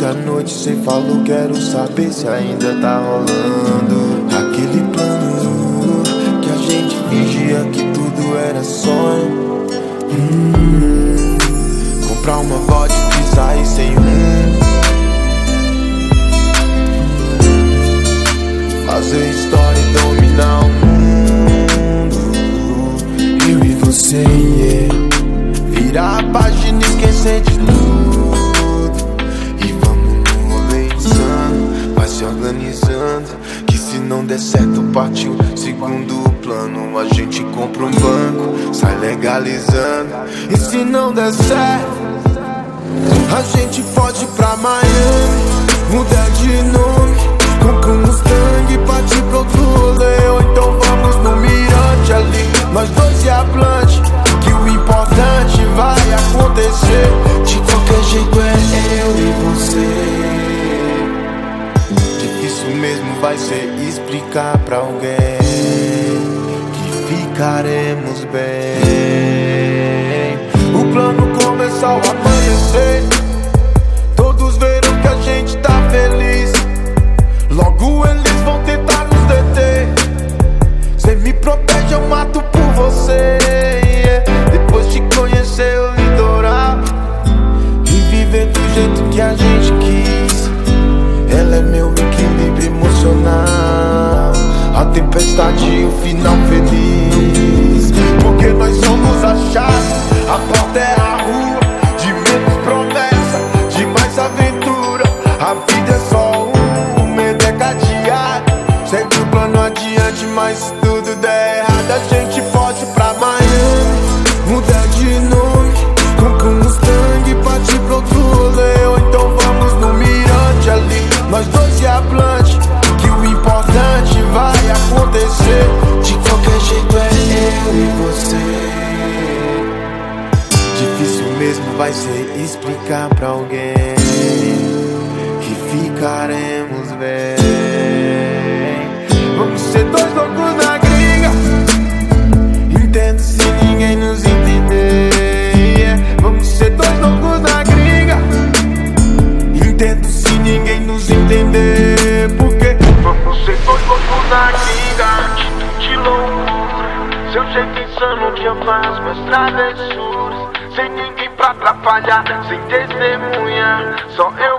outra noite cê falou, quero saber se ainda tá rolando aquele plano que a gente fingia que tudo era sonho. Comprar uma vodka e sair sem rumo, fazer história e dominar o mundo. Eu e você, yeah. Virar a página e esquecer de tudo. E vamos no rolê insano, vai se organizando, que se não der certo partiu segundo plano. A gente compra um banco, sai legalizando. E se não der certo, a gente foge pra Miami, muda de nome, compra um Mustang e partir pro outro rolê. Ou então vamos no mirante ali, nós dois e a Blanche, que o importante vai acontecer. De qualquer jeito é eu e você. Difícil mesmo vai ser explicar pra alguém que ficaremos bem. O plano começou a amanhecer, todos viram que a gente tá feliz. Logo eles vão tentar nos deter. Cê me protege, eu mato por você, yeah. Depois de conhecer o litoral e viver do jeito que a gente quis, ela é meu equilíbrio emocional, a tempestade e o final feliz. Porque nós somos a chave, a porta é a rua, de menos promessa, de mais aventura. A vida é só o medo é cadeado, segue o plano adiante, mas se tudo der errado, a gente foge pra Miami, muda de nome, compra um Mustang e partir pro outro rolê. Ou então vamos no mirante ali, nós dois e a Blanche, que o importante vai acontecer. De qualquer jeito é eu e você. Difícil mesmo vai ser explicar pra alguém que ficaremos bem. Vamos ser dois loucos na gringa, entendo se ninguém nos entender, yeah. Vamos ser dois loucos na gringa, entendo se ninguém nos entender. Porque vamos ser dois loucos na gringa, atitude loucura, seu jeito insano que eu faço minhas travessuras, sem ninguém pra atrapalhar, sem testemunha, só eu